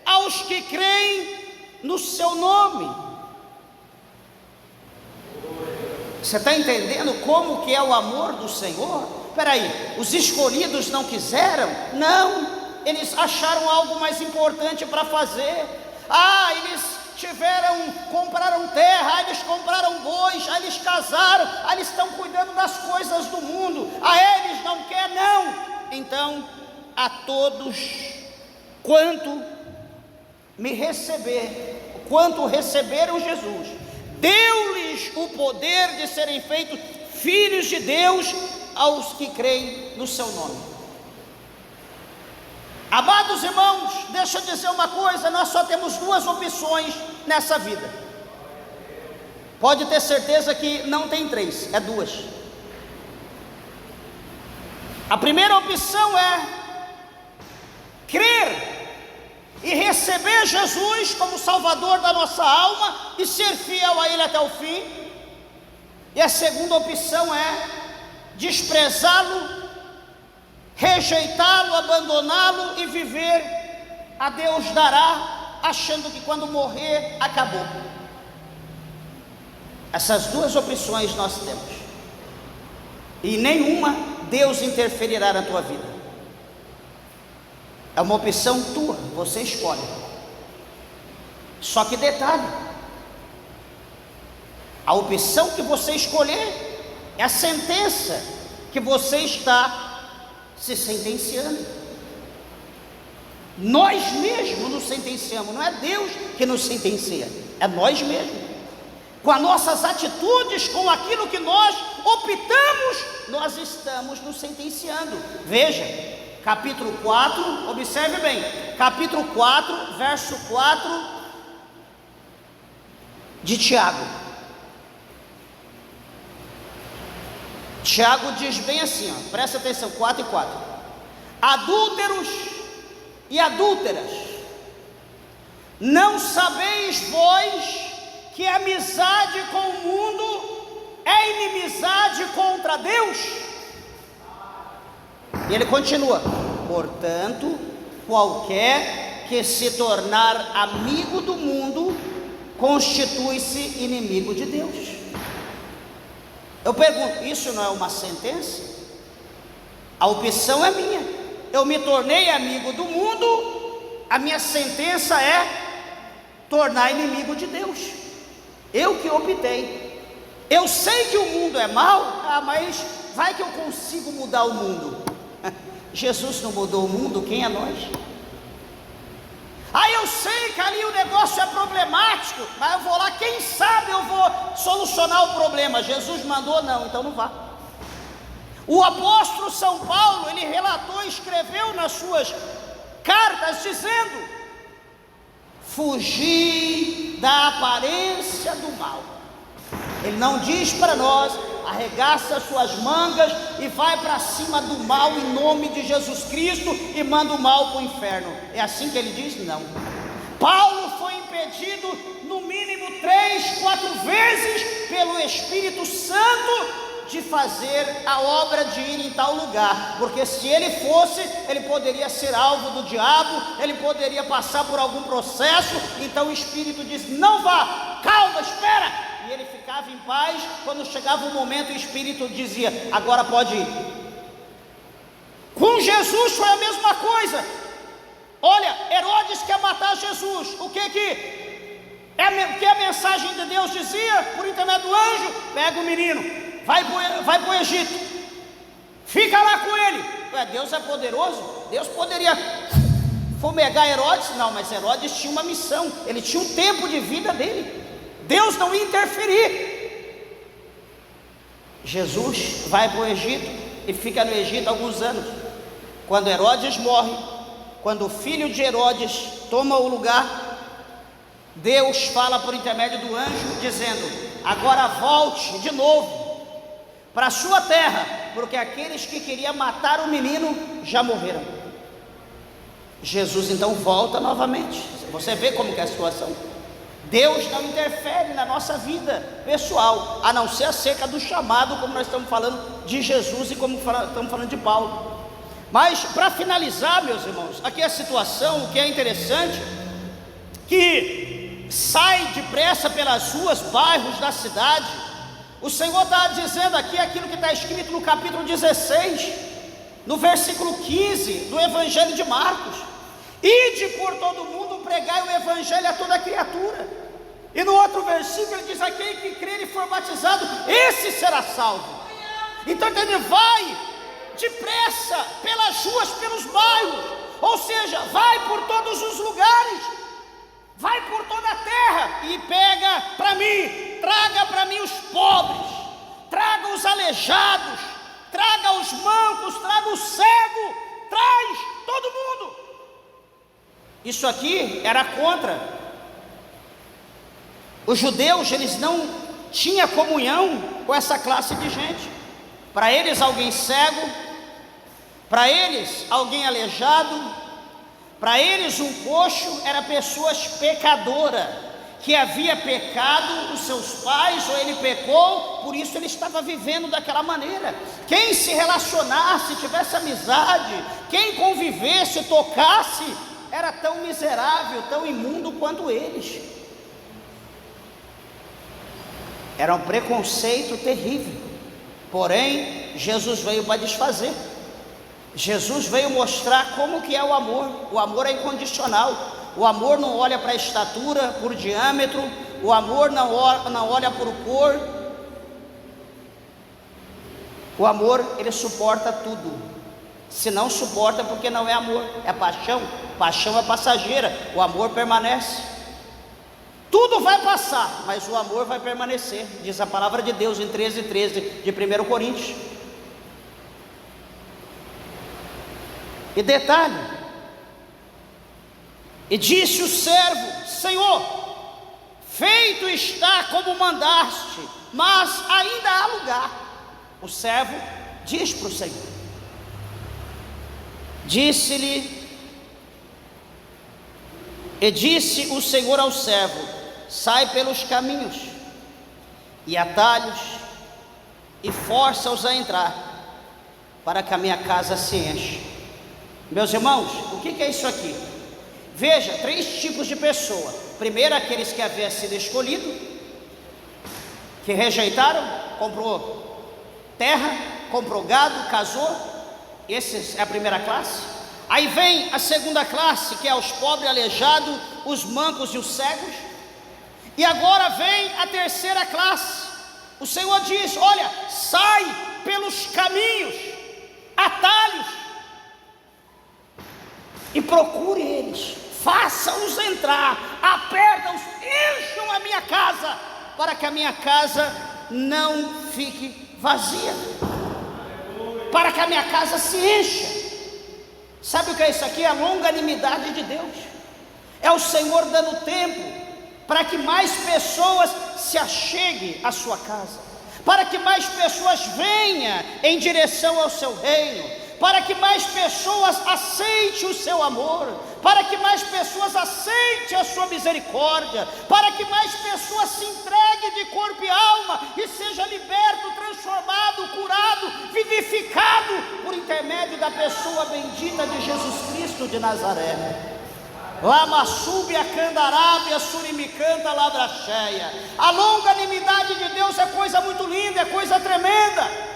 aos que creem no seu nome. Você está entendendo como que é o amor do Senhor? Espera aí, os escolhidos não quiseram? Não, eles acharam algo mais importante para fazer. Eles compraram terra, eles compraram bois, eles casaram, eles estão cuidando das coisas do mundo, eles não querem, não. Então, a todos quanto receberam Jesus, deu-lhes o poder de serem feitos filhos de Deus, aos que creem no seu nome. Amados irmãos, deixa eu dizer uma coisa: nós só temos duas opções nessa vida. Pode ter certeza que não tem três, é duas. A primeira opção é crer e receber Jesus como Salvador da nossa alma e ser fiel a Ele até o fim. E a segunda opção é desprezá-lo, rejeitá-lo, abandoná-lo e viver a Deus dará, achando que quando morrer, acabou. Essas duas opções nós temos, e nenhuma Deus interferirá na tua vida. É uma opção tua, você escolhe. Só que detalhe, a opção que você escolher é a sentença que você está se sentenciando. Nós mesmos nos sentenciamos, não é Deus que nos sentencia, é nós mesmos. Com as nossas atitudes, com aquilo que nós optamos, nós estamos nos sentenciando. Veja, capítulo 4, observe bem, capítulo 4, verso 4 de Tiago. Tiago diz bem assim, presta atenção, 4 e 4: adúlteros e adúlteras, não sabeis vós que a amizade com o mundo é inimizade contra Deus? E ele continua: portanto, qualquer que se tornar amigo do mundo constitui-se inimigo de Deus. Eu pergunto, isso não é uma sentença? A opção é minha. Eu me tornei amigo do mundo, a minha sentença é tornar inimigo de Deus. Eu que optei. Eu sei que o mundo é mau, mas vai que eu consigo mudar o mundo. Jesus não mudou o mundo, quem é nós? Eu sei que ali o negócio é problemático, mas eu vou lá, quem sabe eu vou solucionar o problema. Jesus mandou? Não, então não vá. O apóstolo São Paulo, ele relatou, escreveu nas suas cartas, dizendo: fugir da aparência do mal. Ele não diz para nós, arregaça as suas mangas e vai para cima do mal em nome de Jesus Cristo e manda o mal para o inferno. É assim que ele diz? Não. Paulo foi impedido no mínimo 3, 4 vezes pelo Espírito Santo de fazer a obra de ir em tal lugar, porque se ele fosse, ele poderia ser alvo do diabo, ele poderia passar por algum processo. Então o Espírito diz: não vá, calma, espera. E ele ficava em paz. Quando chegava o momento, o Espírito dizia: agora pode ir. Com Jesus foi a mesma coisa. Olha, Herodes quer matar Jesus. O que a mensagem de Deus dizia por intermédio do anjo? Pega o menino, vai para o Egito, fica lá com ele. Deus é poderoso. Deus poderia fumegar Herodes? Não, mas Herodes tinha uma missão, ele tinha um tempo de vida dele. Deus não ia interferir. Jesus vai para o Egito e fica no Egito alguns anos. Quando Herodes morre, quando o filho de Herodes toma o lugar, Deus fala por intermédio do anjo, dizendo: agora volte de novo para a sua terra, porque aqueles que queriam matar o menino já morreram. Jesus então volta novamente. Você vê como que é a situação. Deus não interfere na nossa vida pessoal, a não ser acerca do chamado, como nós estamos falando de Jesus e como estamos falando de Paulo. Mas para finalizar, meus irmãos, aqui a situação, o que é interessante, que sai depressa pelas ruas, bairros da cidade. O Senhor está dizendo aqui aquilo que está escrito no capítulo 16, no versículo 15 do Evangelho de Marcos: ide por todo mundo, pregai o Evangelho a toda criatura. E no outro versículo ele diz: aquele que crer e for batizado, esse será salvo. Então ele vai depressa pelas ruas, pelos bairros, ou seja, vai por todos os lugares, vai por toda a terra e pega para mim, traga para mim os pobres, traga os aleijados, traga os mancos, traga o cego, traz todo mundo. Isso aqui era contra. Os judeus, eles não tinham comunhão com essa classe de gente. Para eles, alguém cego, para eles, alguém aleijado, para eles, um coxo era pessoas pecadora, que havia pecado os seus pais, ou ele pecou, por isso ele estava vivendo daquela maneira. Quem se relacionasse, tivesse amizade, quem convivesse, tocasse, era tão miserável, tão imundo quanto eles. Era um preconceito terrível. Porém, Jesus veio para desfazer. Jesus veio mostrar como que é o amor. O amor é incondicional. O amor não olha para a estatura, por diâmetro. O amor não olha por cor. O amor, ele suporta tudo. Se não suporta, porque não é amor, é paixão. Paixão é passageira, o amor permanece. Tudo vai passar, mas o amor vai permanecer, diz a palavra de Deus em 13:13 de 1 Coríntios. E detalhe: e disse o servo: Senhor, feito está como mandaste, mas ainda há lugar. O servo diz para o Senhor, disse o Senhor ao servo: sai pelos caminhos e atalhos e força-os a entrar, para que a minha casa se encha. Meus irmãos, o que é isso aqui? Veja, 3 tipos de pessoa. Primeiro, aqueles que haviam sido escolhidos, que rejeitaram, comprou terra, comprou gado, casou. Essa é a primeira classe. Aí vem a segunda classe, que é os pobres, aleijados, os mancos e os cegos. E agora vem a terceira classe. O Senhor diz: olha, sai pelos caminhos, atalhos, e procure eles, faça-os entrar, aperta-os, encham a minha casa, para que a minha casa não fique vazia, para que a minha casa se encha. Sabe o que é isso aqui? É a longanimidade de Deus. É o Senhor dando tempo para que mais pessoas se acheguem à sua casa, para que mais pessoas venham em direção ao seu reino, para que mais pessoas aceitem o seu amor, para que mais pessoas aceitem a sua misericórdia, para que mais pessoas se entreguem de corpo e alma e seja liberto, transformado, curado, vivificado por intermédio da pessoa bendita de Jesus Cristo de Nazaré. Lama súbia, candarábia, surimicanta, labracheia. A longanimidade de Deus é coisa muito linda, é coisa tremenda.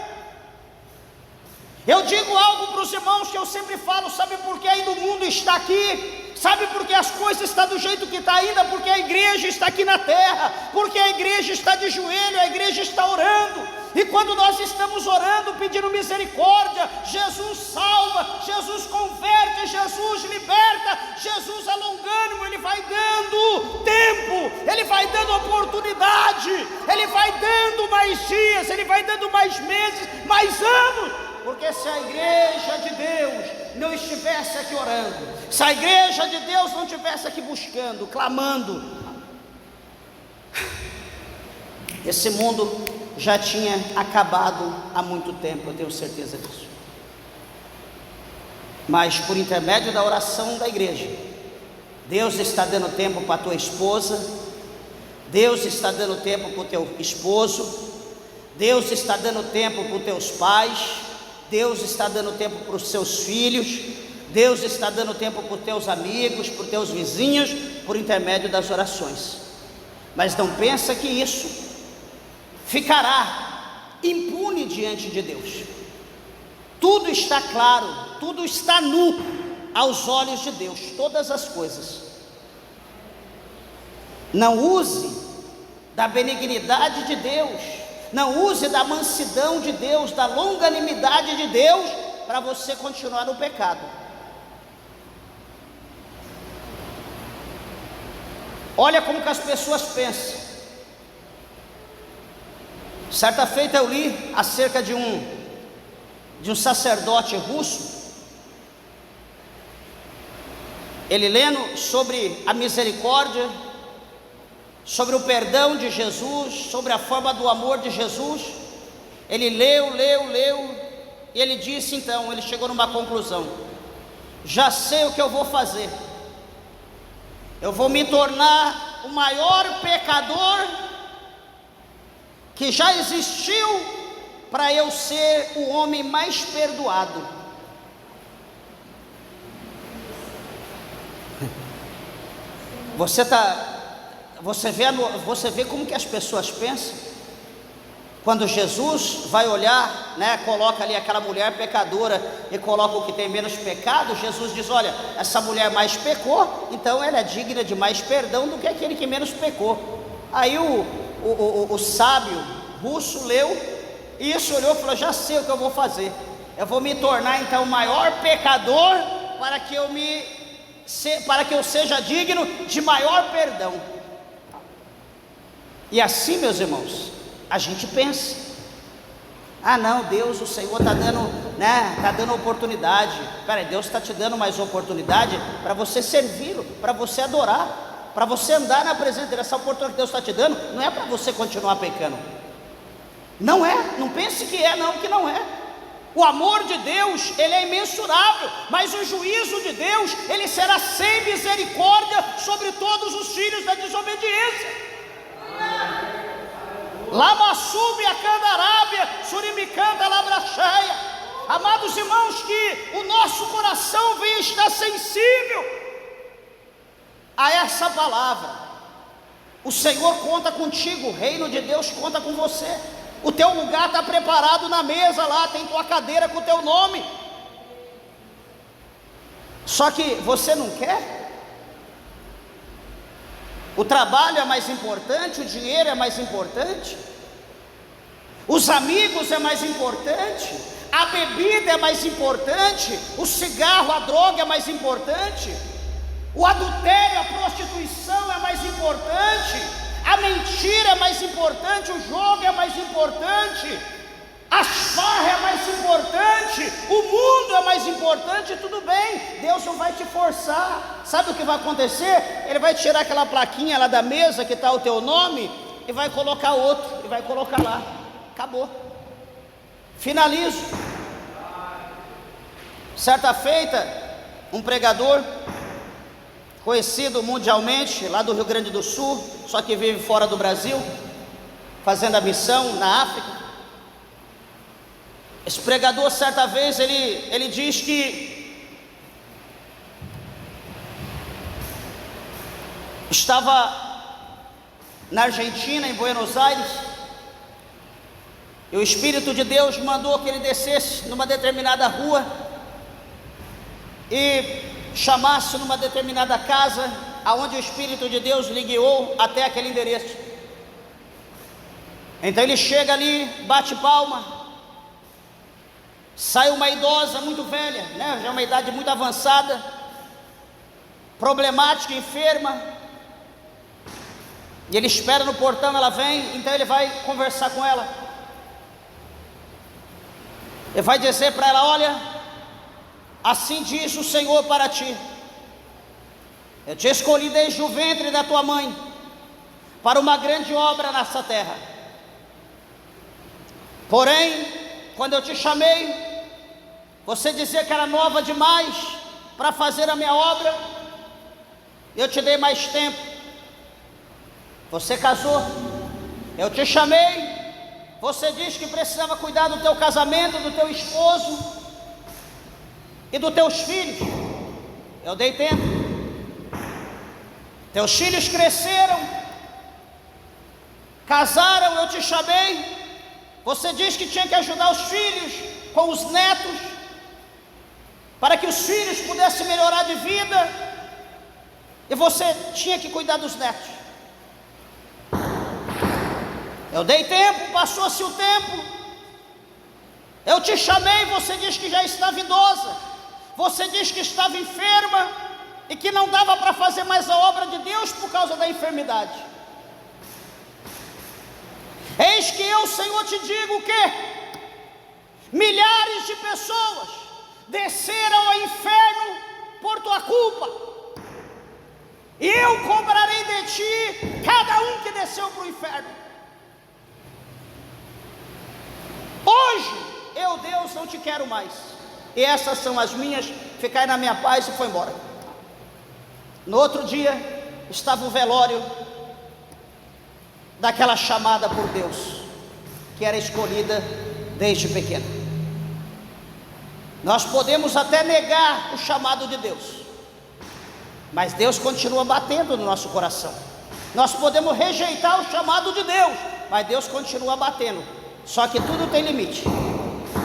Eu digo algo para os irmãos que eu sempre falo: sabe por que ainda o mundo está aqui? Sabe por que as coisas estão do jeito que está ainda? Porque a igreja está aqui na terra, porque a igreja está de joelho, a igreja está orando. E quando nós estamos orando, pedindo misericórdia, Jesus salva, Jesus converte, Jesus liberta, Jesus é longânimo, Ele vai dando tempo, Ele vai dando oportunidade, Ele vai dando mais dias, Ele vai dando mais meses, mais anos. Porque se a igreja de Deus não estivesse aqui orando, se a igreja de Deus não estivesse aqui buscando, clamando, esse mundo já tinha acabado há muito tempo, eu tenho certeza disso. Mas por intermédio da oração da igreja, Deus está dando tempo para a tua esposa, Deus está dando tempo para o teu esposo, Deus está dando tempo para os teus pais, Deus está dando tempo para os seus filhos, Deus está dando tempo para os teus amigos, para os teus vizinhos, por intermédio das orações. Mas não pensa que isso ficará impune diante de Deus. Tudo está claro, tudo está nu aos olhos de Deus, todas as coisas. Não use da benignidade de Deus, não use da mansidão de Deus, da longanimidade de Deus, para você continuar no pecado. Olha como que as pessoas pensam. Certa feita eu li acerca de um sacerdote russo, ele lendo sobre a misericórdia, sobre o perdão de Jesus, sobre a forma do amor de Jesus, ele leu, e ele disse então, ele chegou numa conclusão: já sei o que eu vou fazer, eu vou me tornar o maior pecador que já existiu, para eu ser o homem mais perdoado. Você vê como que as pessoas pensam. Quando Jesus vai olhar, né, coloca ali aquela mulher pecadora e coloca o que tem menos pecado, Jesus diz: olha, essa mulher mais pecou, então ela é digna de mais perdão do que aquele que menos pecou. Aí o sábio russo leu isso, olhou e falou: já sei o que eu vou fazer, eu vou me tornar então o maior pecador, para que eu seja digno de maior perdão. E assim, meus irmãos, a gente pensa: ah não, Deus, o Senhor está dando, né, está dando oportunidade. Peraí, Deus está te dando mais oportunidade para você servi-lo, para você adorar, para você andar na presença dele. Essa oportunidade que Deus está te dando não é para você continuar pecando. Não é, não pense que é, não, que não é. O amor de Deus, ele é imensurável, mas o juízo de Deus, ele será sem misericórdia sobre todos os filhos da desobediência. Lama súbia, candarábia, surimicanta, labracheia. Amados irmãos, que o nosso coração venha estar sensível a essa palavra, O Senhor conta contigo, o reino de Deus conta com você. O teu lugar está preparado na mesa lá, tem tua cadeira com o teu nome. Só que você não quer? O trabalho é mais importante, o dinheiro é mais importante, os amigos é mais importante, a bebida é mais importante, o cigarro, a droga é mais importante, o adultério, a prostituição é mais importante, a mentira é mais importante, o jogo é mais importante, a farra é mais importante, o mundo é mais importante. Tudo bem, Deus não vai te forçar. Sabe o que vai acontecer? Ele vai tirar aquela plaquinha lá da mesa que está o teu nome e vai colocar outro, e vai colocar lá. Acabou. Finalizo. Certa feita, um pregador conhecido mundialmente, lá do Rio Grande do Sul, só que vive fora do Brasil, fazendo a missão na África. Esse pregador, certa vez, ele diz que estava na Argentina, em Buenos Aires, e o Espírito de Deus mandou que ele descesse numa determinada rua e chamasse numa determinada casa, aonde o Espírito de Deus lhe guiou até aquele endereço. Então ele chega ali, bate palma, sai uma idosa muito velha, né? Já uma idade muito avançada, problemática, enferma, e ele espera no portão, ela vem, então ele vai conversar com ela, ele vai dizer para ela: olha, assim diz o Senhor para ti, eu te escolhi desde o ventre da tua mãe, para uma grande obra nessa terra, porém, quando eu te chamei, você dizia que era nova demais para fazer a minha obra, eu te dei mais tempo, você casou, eu te chamei, você disse que precisava cuidar do teu casamento, do teu esposo e dos teus filhos, eu dei tempo, teus filhos cresceram, casaram, eu te chamei, você disse que tinha que ajudar os filhos com os netos, para que os filhos pudessem melhorar de vida, e você tinha que cuidar dos netos. Eu dei tempo, passou-se o tempo, eu te chamei, você disse que já estava idosa, você disse que estava enferma, e que não dava para fazer mais a obra de Deus por causa da enfermidade. Eis que eu, Senhor, te digo que milhares de pessoas desceram ao inferno por tua culpa, e eu cobrarei de ti cada um que desceu para o inferno. Hoje, eu, Deus, não te quero mais, e essas são as minhas, ficai na minha paz, e foi embora. No outro dia, estava o velório daquela chamada por Deus, que era escolhida desde pequena. Nós podemos até negar o chamado de Deus, mas Deus continua batendo no nosso coração. Nós podemos rejeitar o chamado de Deus, mas Deus continua batendo. Só que tudo tem limite.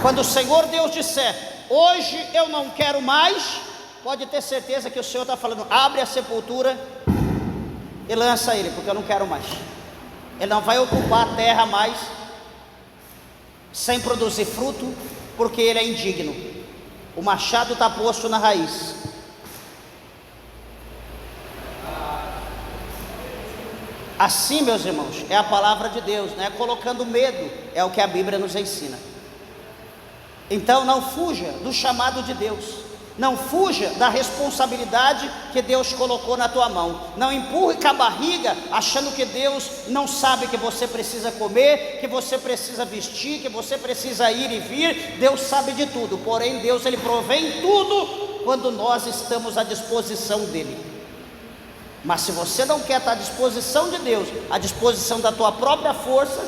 Quando o Senhor Deus disser: hoje eu não quero mais, pode ter certeza que o Senhor está falando: abre a sepultura e lança ele, porque eu não quero mais. Ele não vai ocupar a terra mais sem produzir fruto, porque ele é indigno. O machado está posto na raiz. Assim, meus irmãos, é a palavra de Deus, não é colocando medo, é o que a Bíblia nos ensina. Então não fuja do chamado de Deus, não fuja da responsabilidade que Deus colocou na tua mão. Não empurre com a barriga achando que Deus não sabe que você precisa comer, que você precisa vestir, que você precisa ir e vir. Deus sabe de tudo, porém Deus, ele provém tudo quando nós estamos à disposição dele. Mas se você não quer estar à disposição de Deus, à disposição da tua própria força,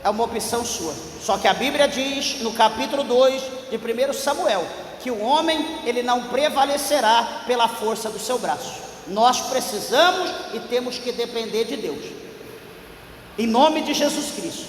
é uma opção sua. Só que a Bíblia diz no capítulo 2 de 1 Samuel que o homem, ele não prevalecerá pela força do seu braço. Nós precisamos e temos que depender de Deus. Em nome de Jesus Cristo,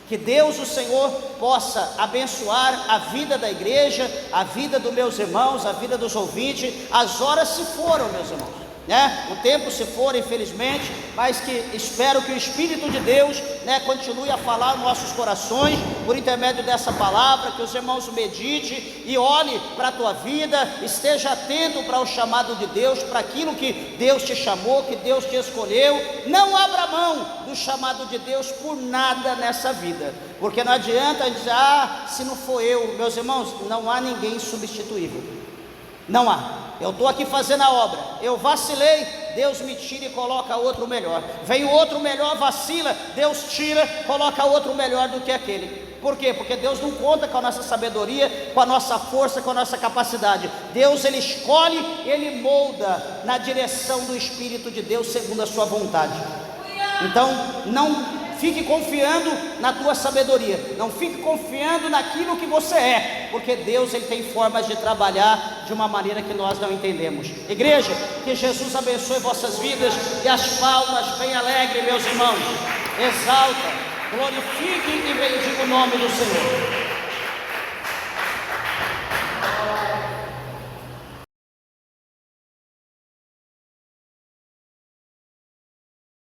que Deus, o Senhor, possa abençoar a vida da igreja, a vida dos meus irmãos, a vida dos ouvintes. As horas se foram, meus irmãos, né? O tempo se for, infelizmente, mas que espero que o Espírito de Deus, né, continue a falar nos nossos corações, por intermédio dessa palavra, que os irmãos meditem e olhem para a tua vida, esteja atento para o chamado de Deus, para aquilo que Deus te chamou, que Deus te escolheu. Não abra mão do chamado de Deus por nada nessa vida, porque não adianta dizer, se não for eu. Meus irmãos, não há ninguém substituível, não há. Eu estou aqui fazendo a obra, eu vacilei, Deus me tira e coloca outro melhor. Vem o outro melhor, vacila, Deus tira, coloca outro melhor do que aquele. Por quê? Porque Deus não conta com a nossa sabedoria, com a nossa força, com a nossa capacidade. Deus, Ele escolhe, Ele molda na direção do Espírito de Deus, segundo a sua vontade. Então, não fique confiando na tua sabedoria, não fique confiando naquilo que você é, porque Deus, Ele tem formas de trabalhar de uma maneira que nós não entendemos. Igreja, que Jesus abençoe vossas vidas, e as palmas bem alegres, meus irmãos, exalta, glorifique e bendiga o nome do Senhor.